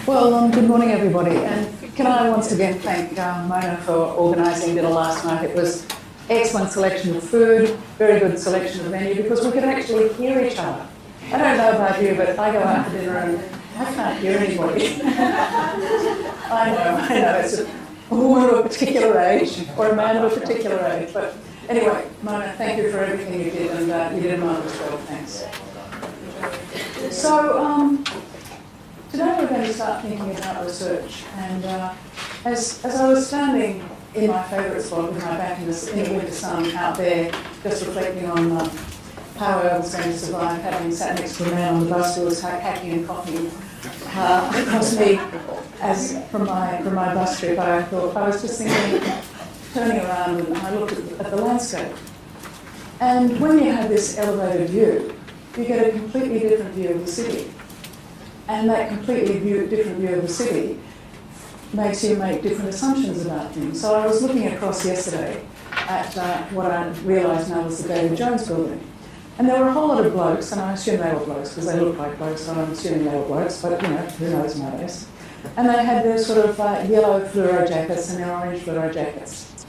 Good morning, everybody. And can I once again thank Mona for organising dinner last night. It was excellent selection of food, very good selection of menu, because we could actually hear each other. I don't know about you, but I go out for dinner and I can't hear anybody. I know, it's a woman of a particular age, or a man of a particular age. But anyway, Mona, thank you for everything you did, and you did a marvellous job, thanks. So, today we're going to start thinking about research, and as I was standing in my favourite spot with my back in the winter sun out there, just reflecting on how I was going to survive, having sat next to a man on the bus who was hacking and coughing across me from my bus trip, I thought, I was just thinking, turning around, and I looked at the landscape. And when you have this elevated view, you get a completely different view of the city. And that completely different view of the city makes you make different assumptions about things. So I was looking across yesterday at what I realised now was the David Jones building. And there were a whole lot of blokes, and I assume they were blokes because they look like blokes, so I'm assuming they were blokes, but who knows nowadays. And they had their sort of yellow fluoro jackets and their orange fluoro jackets.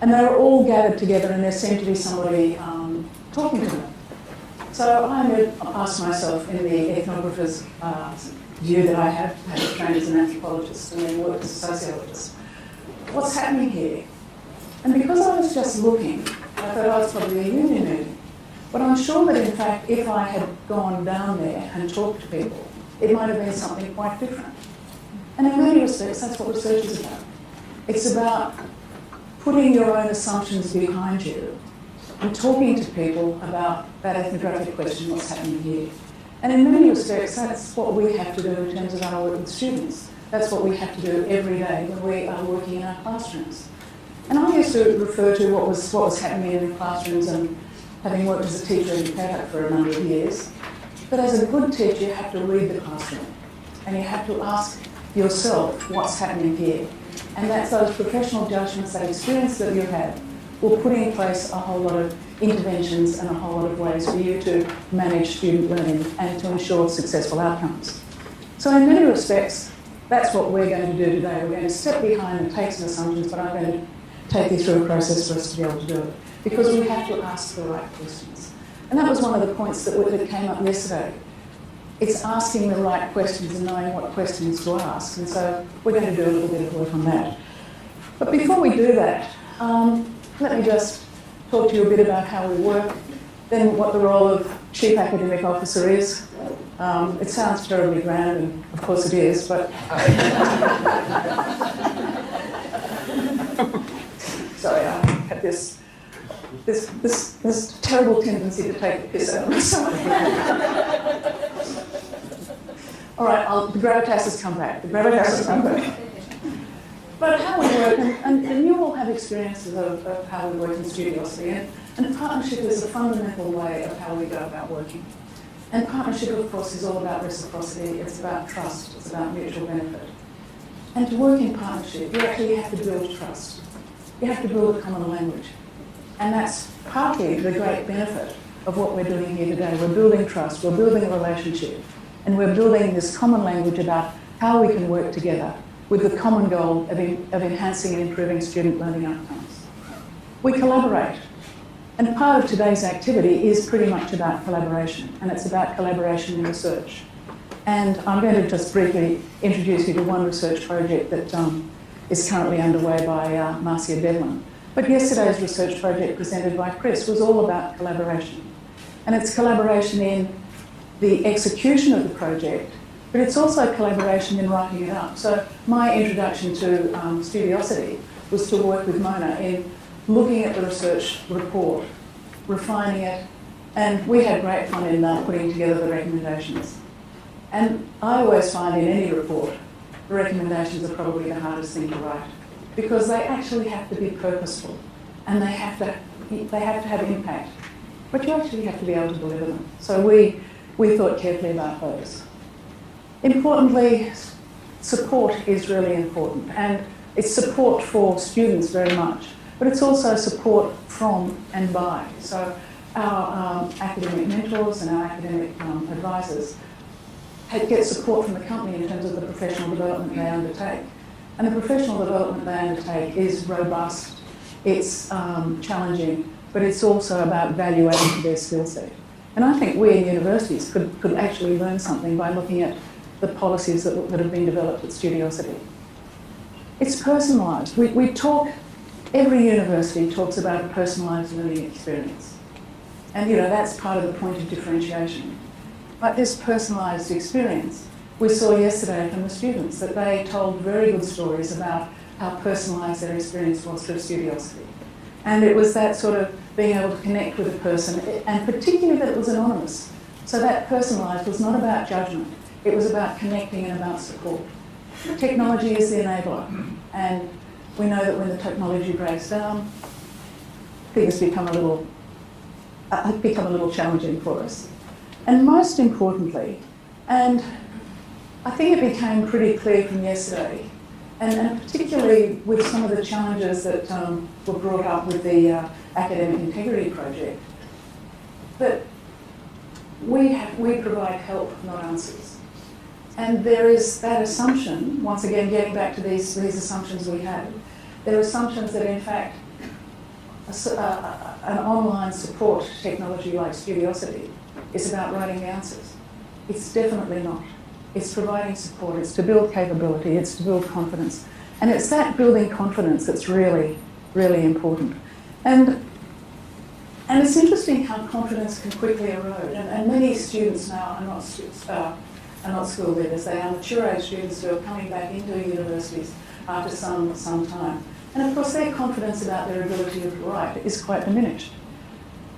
And they were all gathered together, and there seemed to be somebody talking to them. So I asked myself, in the ethnographer's view that I have trained as an anthropologist and then worked as a sociologist, what's happening here? And because I was just looking, I thought, oh, it's probably a union meeting. But I'm sure that, in fact, if I had gone down there and talked to people, it might have been something quite different. And in many respects, that's what research is about. It's about putting your own assumptions behind you and talking to people about that ethnographic question, what's happening here. And in many respects, that's what we have to do in terms of our work with students. That's what we have to do every day when we are working in our classrooms. And I used to refer to what was happening in the classrooms, and having worked as a teacher in Pedagogy for a number of years, that as a good teacher, you have to read the classroom. And you have to ask yourself what's happening here. And that's those professional judgments, that experience that you have, will put in place a whole lot of interventions and a whole lot of ways for you to manage student learning and to ensure successful outcomes. So in many respects, that's what we're going to do today. We're going to step behind and take some assumptions, but I'm going to take you through a process for us to be able to do it, because we have to ask the right questions. And that was one of the points that came up yesterday. It's asking the right questions and knowing what questions to ask. And so we're going to do a little bit of work on that. But before we do that, let me just talk to you a bit about how we work, then what the role of Chief Academic Officer is. It sounds terribly grand, and of course it is, but... Sorry, I had this terrible tendency to take the piss out of myself. All right, the gravitas has come back. But how we work, and you all have experiences of how we work in Studiosity, and partnership is a fundamental way of how we go about working. And partnership, of course, is all about reciprocity, it's about trust, it's about mutual benefit. And to work in partnership, you actually have to build trust. You have to build a common language. And that's partly the great benefit of what we're doing here today. We're building trust, we're building a relationship, and we're building this common language about how we can work together with the common goal of enhancing and improving student learning outcomes. We collaborate. And part of today's activity is pretty much about collaboration, and it's about collaboration in research. And I'm going to just briefly introduce you to one research project that is currently underway by Marcia Devlin. But yesterday's research project presented by Chris was all about collaboration. And it's collaboration in the execution of the project, but it's also collaboration in writing it up. So my introduction to Studiosity was to work with Mona in looking at the research report, refining it, and we had great fun in putting together the recommendations. And I always find in any report, the recommendations are probably the hardest thing to write, because they actually have to be purposeful, and they have to have impact, but you actually have to be able to deliver them. So we thought carefully about those. Importantly, support is really important, and it's support for students very much, but it's also support from and by. So our academic mentors and our academic advisors get support from the company in terms of the professional development they undertake. And the professional development they undertake is robust, it's challenging, but it's also about value adding to their skill set. And I think we in universities could actually learn something by looking at the policies that have been developed at Studiosity. It's personalised. We talk, every university talks about a personalised learning experience. And that's part of the point of differentiation. But this personalised experience, we saw yesterday from the students that they told very good stories about how personalised their experience was through Studiosity. And it was that sort of being able to connect with a person, and particularly that it was anonymous. So that personalised was not about judgment, it was about connecting and about support. Technology is the enabler, and we know that when the technology breaks down, things become a little challenging for us. And most importantly, and I think it became pretty clear from yesterday, and particularly with some of the challenges that were brought up with the Academic Integrity Project, that we provide help, not answers. And there is that assumption, once again getting back to these assumptions we have, there are assumptions that in fact an online support technology like Studiosity is about writing the answers. It's definitely not. It's providing support, it's to build capability, it's to build confidence. And it's that building confidence that's really, really important. And it's interesting how confidence can quickly erode. And many students now are not school leavers. They are mature age students who are coming back into universities after some time. And of course their confidence about their ability to write is quite diminished.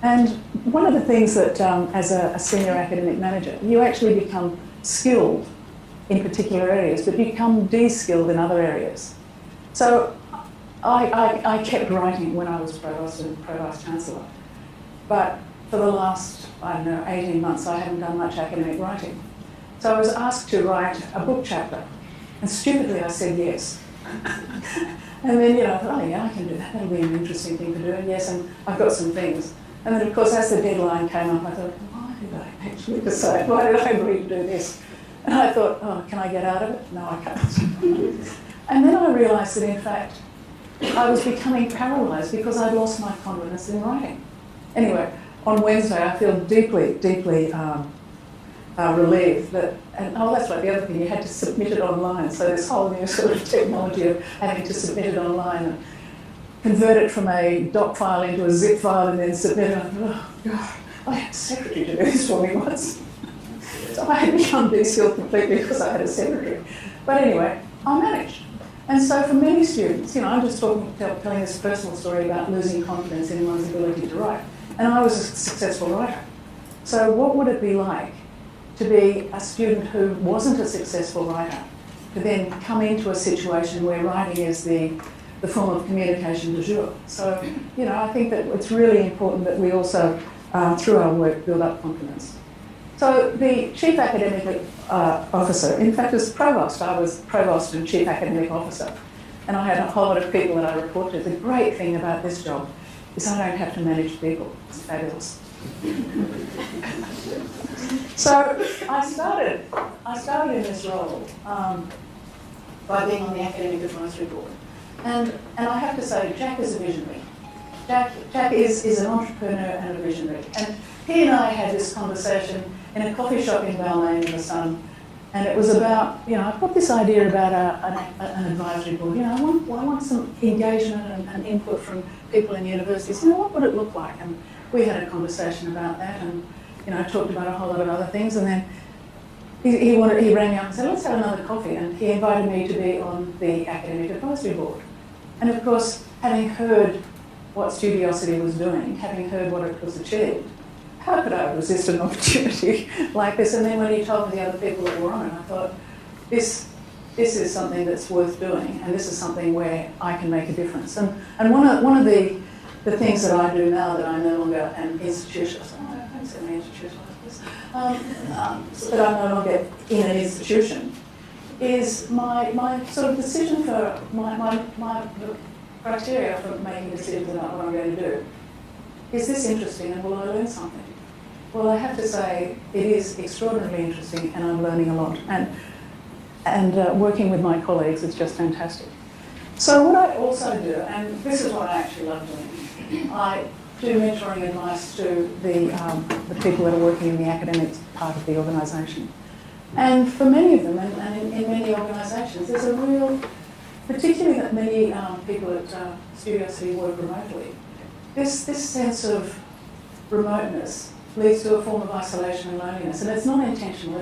And one of the things that as a senior academic manager, you actually become skilled in particular areas, but become de-skilled in other areas. So I kept writing when I was Provost and Provost Chancellor, but for the last, 18 months, I haven't done much academic writing. So I was asked to write a book chapter, and stupidly I said yes. And then, I thought, oh yeah, I can do that, that'll be an interesting thing to do, and yes, and I've got some things. And then of course, as the deadline came up, I thought, why did I actually decide, why did I agree to do this? And I thought, oh, can I get out of it? No, I can't. And then I realised that in fact, I was becoming paralysed because I'd lost my confidence in writing. Anyway, on Wednesday, I feel deeply, deeply relieved that, and oh, that's right, the other thing, you had to submit it online. So this whole new sort of technology of having to submit it online and convert it from a doc file into a zip file and then submit it. Oh, God, I had a secretary to do this for me once. So I had become de-skilled completely because I had a secretary. But anyway, I managed. And so for many students, I'm just telling this personal story about losing confidence in one's ability to write. And I was a successful writer. So what would it be like to be a student who wasn't a successful writer, to then come into a situation where writing is the form of communication du jour? So, I think that it's really important that we also, through our work, build up confidence. So the Chief Academic Officer, in fact as Provost, I was Provost and Chief Academic Officer, and I had a whole lot of people that I reported to. The great thing about this job is I don't have to manage people. It's fabulous. So I started in this role by being on the Academic Advisory Board. And I have to say, Jack is a visionary. Jack is an entrepreneur and a visionary. And he and I had this conversation in a coffee shop in Balmain in the sun, and it was about, I've got this idea about an advisory board. I want some engagement and input from people in universities. What would it look like? And we had a conversation about that, and talked about a whole lot of other things. And then he rang me up and said, let's have another coffee. And he invited me to be on the Academic Advisory Board. And of course, having heard what Studiosity was doing, having heard what it was achieved, how could I resist an opportunity like this? And then when he told me the other people that were on it, I thought, this is something that's worth doing, and this is something where I can make a difference. And one of the things that I do now that I'm no longer an institution, I don't say an institution like this, that I'm no longer in an institution, is my sort of decision for my criteria for making decisions about what I'm going to do. Is this interesting, and will I learn something? Well, I have to say it is extraordinarily interesting, and I'm learning a lot. And working with my colleagues is just fantastic. So what I also do, and this is what I actually love doing, I do mentoring advice to the people that are working in the academic part of the organisation. And for many of them, and in many organisations, there's a real, particularly that many people at Studiosity work remotely, this sense of remoteness leads to a form of isolation and loneliness, and it's not intentional.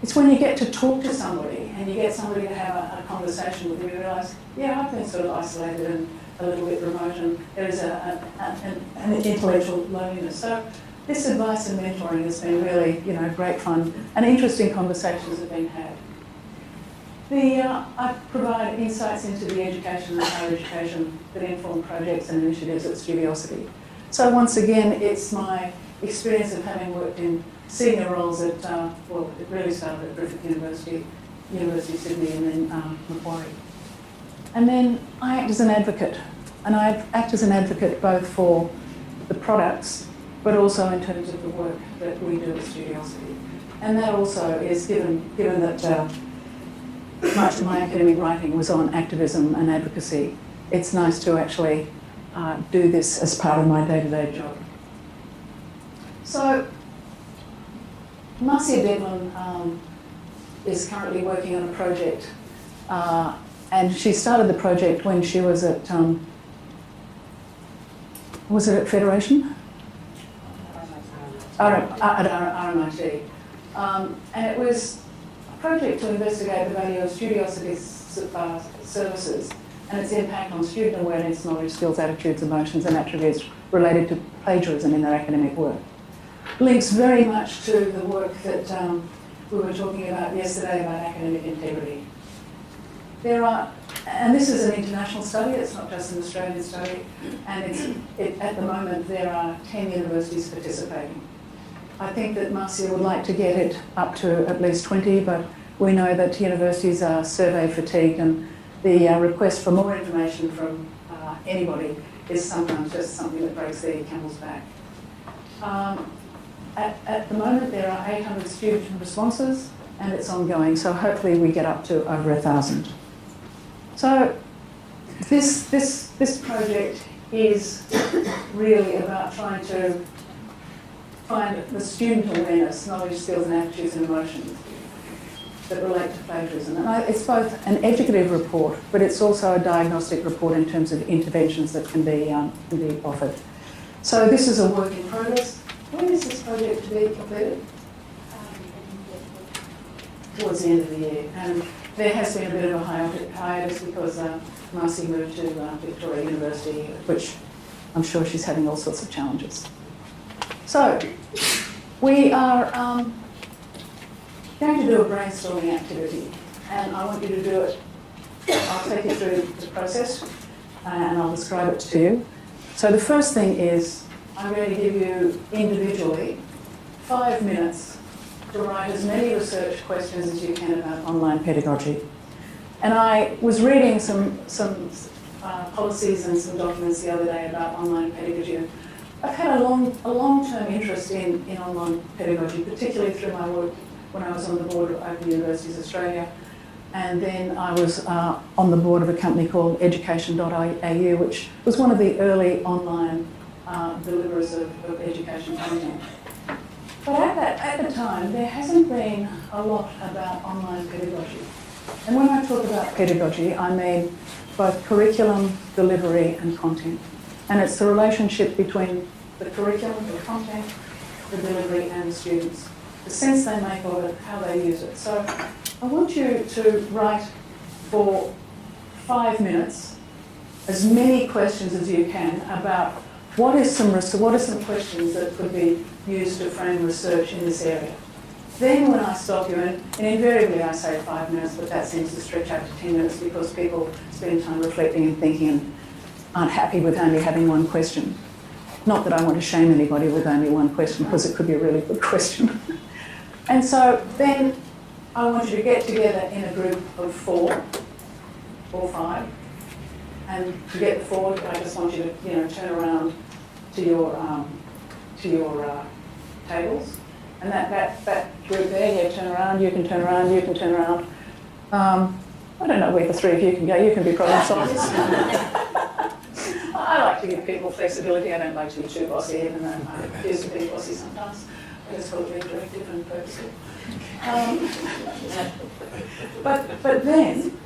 It's when you get to talk to somebody and you get somebody to have a conversation with, you realise, yeah, I've been sort of isolated and a little bit remote, and there is an intellectual loneliness. So this advice and mentoring has been really, great fun, and interesting conversations have been had. I provide insights into the education and higher education that inform projects and initiatives at Studiosity. So once again, it's my experience of having worked in senior roles at, it really started at Griffith University, University of Sydney, and then Macquarie. And then I act as an advocate, and I act as an advocate both for the products, but also in terms of the work that we do at Studiosity. And that also is given that much of my academic writing was on activism and advocacy, it's nice to actually do this as part of my day-to-day job. So, Marcia Devlin is currently working on a project, and she started the project when she was at, was it at Federation? At RMIT. And it was a project to investigate the value of Studiosity's services and its impact on student awareness, knowledge, skills, attitudes, emotions, and attributes related to plagiarism in their academic work. Links very much to the work that we were talking about yesterday about academic integrity. And this is an international study, it's not just an Australian study, and at the moment there are 10 universities participating. I think that Marcia would like to get it up to at least 20, but we know that universities are survey fatigued, and the request for more information from anybody is sometimes just something that breaks the camel's back. At the moment there are 800 student responses, and it's ongoing, so hopefully we get up to over 1,000. So this project is really about trying to find the student awareness, knowledge, skills and attitudes and emotions that relate to plagiarism. And it's both an educative report, but it's also a diagnostic report in terms of interventions that can be offered. So this is a work in progress. When is this project to be completed? Towards the end of the year. And there has been a bit of a hiatus because Marcy moved to Victoria University, which I'm sure she's having all sorts of challenges. So, we are going to do a brainstorming activity, and I want you to do it. I'll take you through the process, and I'll describe it to you. So the first thing is, I'm going to give you individually 5 minutes to write as many research questions as you can about online pedagogy. And I was reading some policies and some documents the other day about online pedagogy. I've had a long-term interest in online pedagogy, particularly through my work when I was on the board of Open Universities Australia. And then I was on the board of a company called education.au, which was one of the early online deliverers of education content. But at the time, there hasn't been a lot about online pedagogy. And when I talk about pedagogy, I mean both curriculum, delivery and content. And it's the relationship between the curriculum, the content, the delivery and the students. The sense they make of it, how they use it. So I want you to write for 5 minutes as many questions as you can about what are some questions that could be used to frame research in this area. Then when I stop you, and invariably I say 5 minutes, but that seems to stretch out to 10 minutes because people spend time reflecting and thinking and aren't happy with only having one question. Not that I want to shame anybody with only one question, because it could be a really good question. And so then I want you to get together in a group of 4 or 5. And to get the 4, I just want you to turn around to your tables. And that group there, yeah, turn around, you can turn around, you can turn around. I don't know where the three of you can go. You can be problem solvers. I like to give people flexibility. I don't like to be too bossy, even though I used to be bossy sometimes. I just got to be directive and purposeful. But then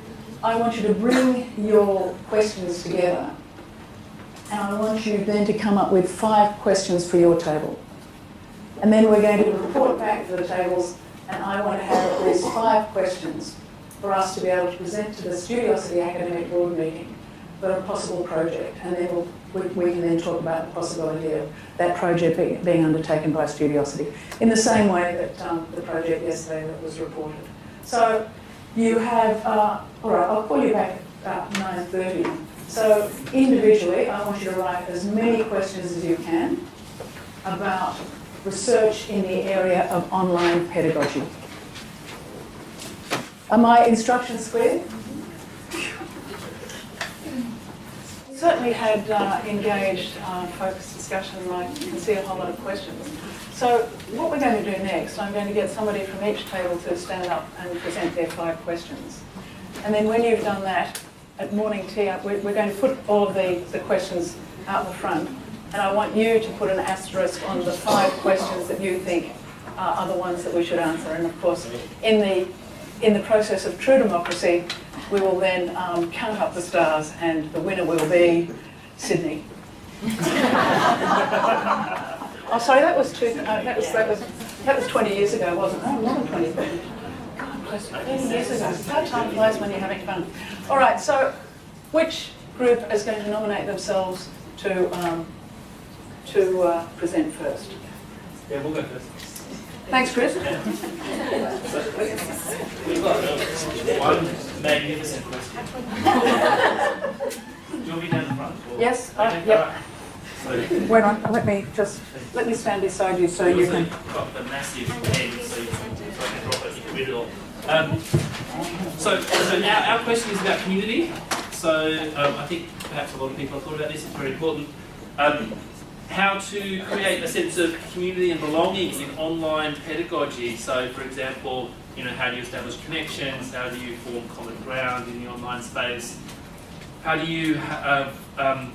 I want you to bring your questions together, and I want you then to come up with 5 questions for your table. And then we're going to report back to the tables, and I want to have at least 5 questions for us to be able to present to the Studiosity Academic Board meeting for a possible project. And then we can then talk about the possibility of that project being undertaken by Studiosity in the same way that the project yesterday that was reported. So you have, all right, I'll call you back at 9:30. So individually, I want you to write as many questions as you can about research in the area of online pedagogy. Are my instructions clear? Certainly had engaged focused discussion, and I can see a whole lot of questions. So what we're going to do next, I'm going to get somebody from each table to stand up and present their 5 questions. And then when you've done that, at morning tea, we're going to put all of the questions out the front. And I want you to put an asterisk on the 5 questions that you think are the ones that we should answer. And of course, in the process of true democracy, we will then count up the stars, and the winner will be Sydney. Oh, sorry, that was 20 years ago, wasn't it? Oh, more than 20. God, close to 20 years ago. How time flies when you're having fun. All right, so which group is going to nominate themselves to present first? Yeah, we'll go first. Thanks, Chris. We've got one magnificent question. Do you want me down the front? Or? Yes. Okay, Yep. right. So, Wait on. Let me stand beside you so you can. You've got the massive pen, so I can drop it. You can read it all. So our question is about community. So I think perhaps a lot of people have thought about this. It's very important. How to create a sense of community and belonging in online pedagogy. So, for example, how do you establish connections? How do you form common ground in the online space? How do you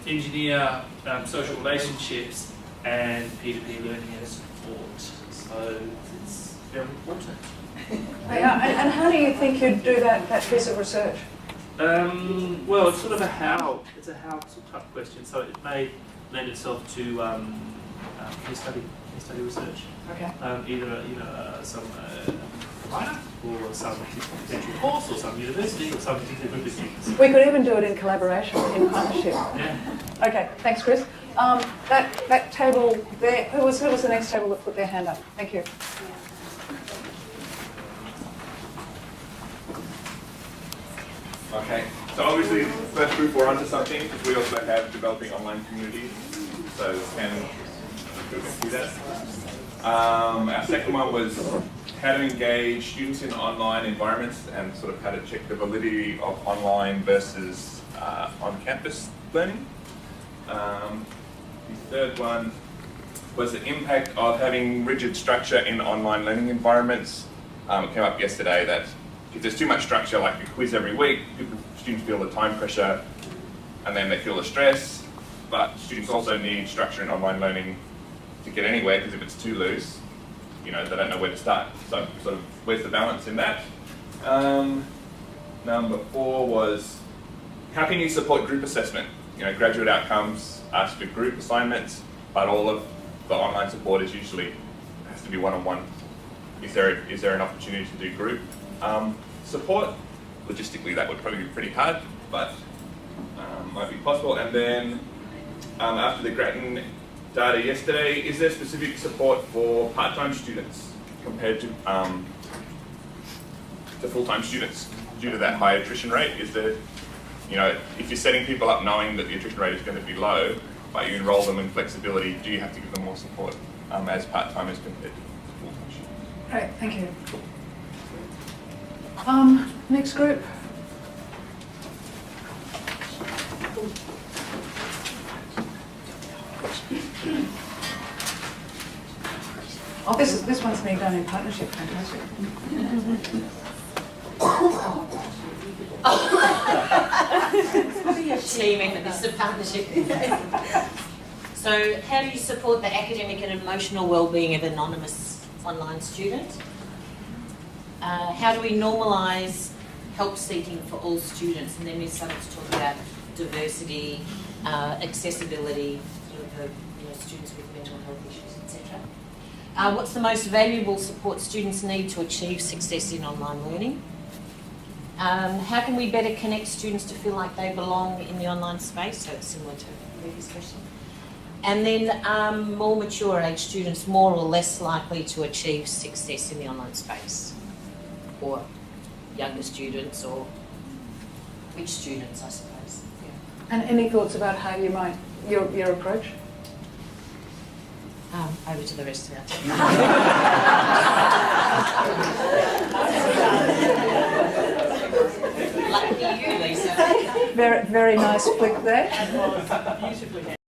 engineer social relationships and peer-to-peer learning and support? So it's very important. And how do you think you'd do that piece of research? Well, it's sort of a how. It's a how type question. So it may lend itself to case study research. Okay. Either some provider or some potential course or some university or some particular group of students. We could even do it in collaboration, in partnership. Yeah. Okay. Thanks, Chris. That table there. Who was the next table that put their hand up? Thank you. Okay, so obviously first group we're onto something because we also have developing online communities, so can see that. Our second one was how to engage students in online environments and sort of how to check the validity of online versus on-campus learning. The third one was the impact of having rigid structure in online learning environments. It came up yesterday that if there's too much structure, like a quiz every week, students feel the time pressure and then they feel the stress, but students also need structure in online learning to get anywhere, because if it's too loose, they don't know where to start. So sort of where's the balance in that? Number 4 was how can you support group assessment? Graduate outcomes ask for group assignments, but all of the online support is usually has to be one-on-one. Is there an opportunity to do group support? Logistically, that would probably be pretty hard, but might be possible. And then after the Grattan data yesterday, is there specific support for part-time students compared to full-time students due to that high attrition rate? Is there, if you're setting people up knowing that the attrition rate is going to be low, but you enroll them in flexibility, do you have to give them more support as part-timers compared to full-time students? Great, thank you. Next group. Oh, this one's being done in partnership. Fantastic. Team effort, this is a partnership. So how do you support the academic and emotional well-being of anonymous online students? How do we normalise help seeking for all students? And then we started to talk about diversity, accessibility, sort of students with mental health issues, etc. What's the most valuable support students need to achieve success in online learning? How can we better connect students to feel like they belong in the online space? So it's similar to the previous question. And then more mature age students more or less likely to achieve success in the online space? Or younger students, or which students, I suppose. Yeah. And any thoughts about how you might, your approach? Over to the rest of our team. Lucky you, Lisa. Very, very nice flick there. Beautifully.